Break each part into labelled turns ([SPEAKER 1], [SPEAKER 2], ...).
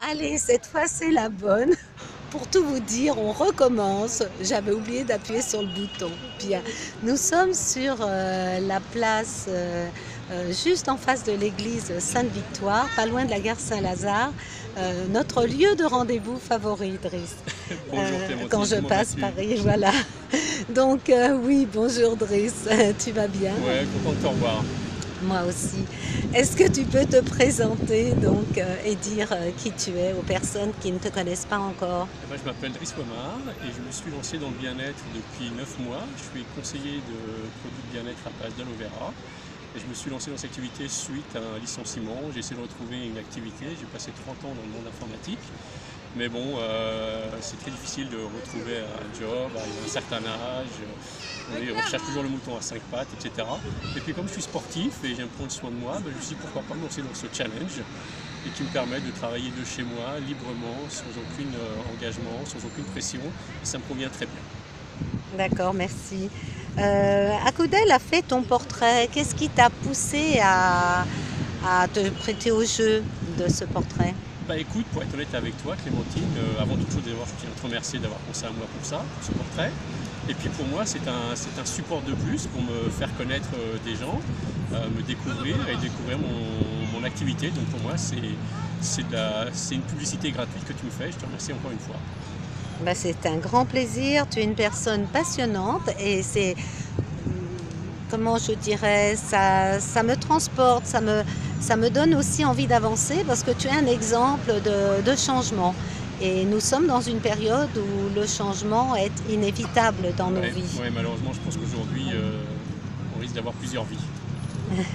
[SPEAKER 1] Allez, cette fois c'est la bonne. Pour tout vous dire, on recommence. J'avais oublié d'appuyer sur le bouton. Bien, nous sommes sur la place juste en face de l'église Sainte-Victoire, pas loin de la gare Saint-Lazare, notre lieu de rendez-vous favori, Driss.
[SPEAKER 2] Bonjour Clémentine,
[SPEAKER 1] Quand je
[SPEAKER 2] comment
[SPEAKER 1] passe
[SPEAKER 2] vas-tu?
[SPEAKER 1] Paris, voilà. Donc oui, bonjour Driss, tu vas bien?
[SPEAKER 2] Ouais, content de te revoir.
[SPEAKER 1] Moi aussi. Est-ce que tu peux te présenter donc et dire qui tu es aux personnes qui ne te connaissent pas encore?
[SPEAKER 2] Eh ben, je m'appelle Driss Wamar et je me suis lancé dans le bien-être depuis 9 mois. Je suis conseiller de produits de bien-être à base d'aloe vera. Et je me suis lancé dans cette activité suite à un licenciement. J'ai essayé de retrouver une activité. J'ai passé 30 ans dans le monde informatique. Mais bon, c'est très difficile de retrouver un job à un certain âge. On recherche toujours le mouton à 5 pattes, etc. Et puis comme je suis sportif et j'aime prendre soin de moi, ben, je me suis dit pourquoi pas me lancer dans ce challenge et qui me permet de travailler de chez moi librement, sans aucun engagement, sans aucune pression. Et ça me convient très bien.
[SPEAKER 1] D'accord, merci. Acoudel a fait ton portrait. Qu'est-ce qui t'a poussé à te prêter au jeu de ce portrait?
[SPEAKER 2] Bah écoute, pour être honnête avec toi, Clémentine, avant toute chose, d'abord, je tiens à te remercier d'avoir pensé à moi pour ça, pour ce portrait. Et puis pour moi, c'est un support de plus pour me faire connaître des gens, me découvrir et découvrir mon activité. Donc pour moi, c'est une publicité gratuite que tu me fais. Je te remercie encore une fois.
[SPEAKER 1] Bah, c'est un grand plaisir. Tu es une personne passionnante et c'est, comment je dirais, ça me transporte, ça me donne aussi envie d'avancer parce que tu es un exemple de changement. Et nous sommes dans une période où le changement est inévitable dans nos
[SPEAKER 2] Ouais,
[SPEAKER 1] vies.
[SPEAKER 2] ouais, malheureusement, je pense qu'aujourd'hui, on risque d'avoir plusieurs vies,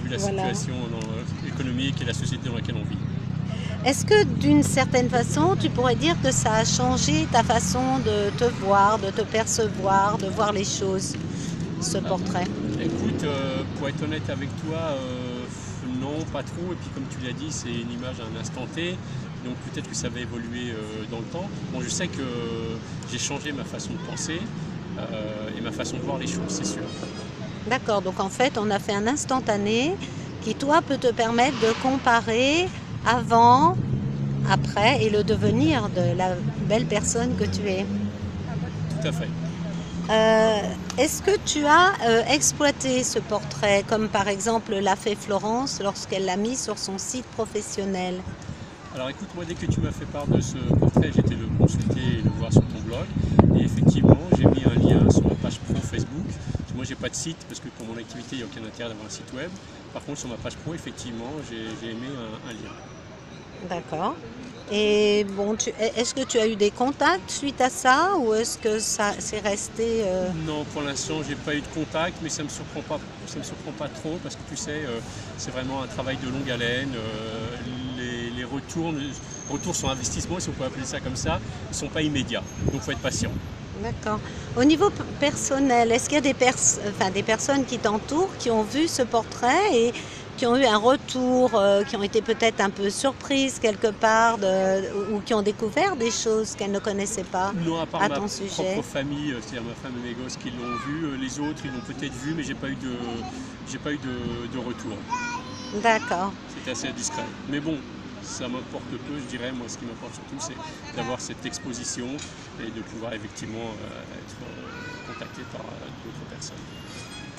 [SPEAKER 2] vu la
[SPEAKER 1] Voilà.
[SPEAKER 2] situation économique et la société dans laquelle on vit.
[SPEAKER 1] Est-ce que d'une certaine façon, tu pourrais dire que ça a changé ta façon de te voir, de te percevoir, de voir les choses, ce portrait?
[SPEAKER 2] Écoute, pour être honnête avec toi, non, pas trop. Et puis comme tu l'as dit, c'est une image à un instant T. Donc peut-être que ça va évoluer dans le temps. Bon, je sais que j'ai changé ma façon de penser et ma façon de voir les choses, c'est sûr.
[SPEAKER 1] D'accord, donc en fait, on a fait un instantané qui, toi, peut te permettre de comparer avant, après et le devenir de la belle personne que tu es.
[SPEAKER 2] Tout à fait.
[SPEAKER 1] Euh, Est-ce que tu as exploité ce portrait, comme par exemple l'a fait Florence lorsqu'elle l'a mis sur son site professionnel?
[SPEAKER 2] Alors écoute, moi dès que tu m'as fait part de ce portrait, j'ai été le consulter et le voir sur ton blog. Et effectivement, j'ai mis un lien sur ma page pro Facebook. Moi j'ai pas de site parce que pour mon activité, il n'y a aucun intérêt d'avoir un site web. Par contre, sur ma page pro, effectivement, j'ai mis un lien.
[SPEAKER 1] D'accord. Et bon, est-ce que tu as eu des contacts suite à ça ou est-ce que ça c'est resté
[SPEAKER 2] Non, pour l'instant, j'ai pas eu de contact, mais ça me surprend pas trop parce que tu sais, c'est vraiment un travail de longue haleine. Les retours sur investissement, si on peut appeler ça comme ça, ils sont pas immédiats. Donc, faut être patient.
[SPEAKER 1] D'accord. Au niveau personnel, est-ce qu'il y a enfin, des personnes qui t'entourent qui ont vu ce portrait et qui ont eu un retour, qui ont été peut-être un peu surprises quelque part ou qui ont découvert des choses qu'elles ne connaissaient pas
[SPEAKER 2] Non, à part
[SPEAKER 1] à
[SPEAKER 2] ma
[SPEAKER 1] ton sujet?
[SPEAKER 2] propre famille, c'est-à-dire ma femme et mes gosses qui l'ont vu, les autres, ils l'ont peut-être vu, mais j'ai pas eu de retour.
[SPEAKER 1] D'accord.
[SPEAKER 2] C'était assez discret. Mais bon, ça m'importe peu, je dirais. Moi, ce qui m'importe surtout, c'est d'avoir cette exposition et de pouvoir effectivement être contacté par d'autres personnes.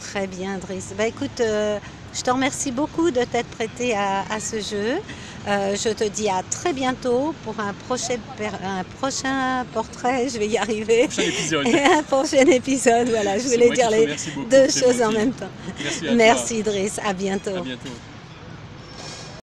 [SPEAKER 1] Très bien, Driss. Bah, écoute, je te remercie beaucoup de t'être prêté à ce jeu. Je te dis à très bientôt pour un prochain portrait. Je vais y arriver.
[SPEAKER 2] Prochain épisode.
[SPEAKER 1] Et un prochain épisode. Voilà, je
[SPEAKER 2] C'est
[SPEAKER 1] voulais
[SPEAKER 2] moi qui
[SPEAKER 1] dire
[SPEAKER 2] te
[SPEAKER 1] les
[SPEAKER 2] remercie beaucoup,
[SPEAKER 1] deux choses en
[SPEAKER 2] Clémentine.
[SPEAKER 1] même temps.
[SPEAKER 2] Merci à toi.
[SPEAKER 1] Merci, Driss. À bientôt.
[SPEAKER 2] À bientôt.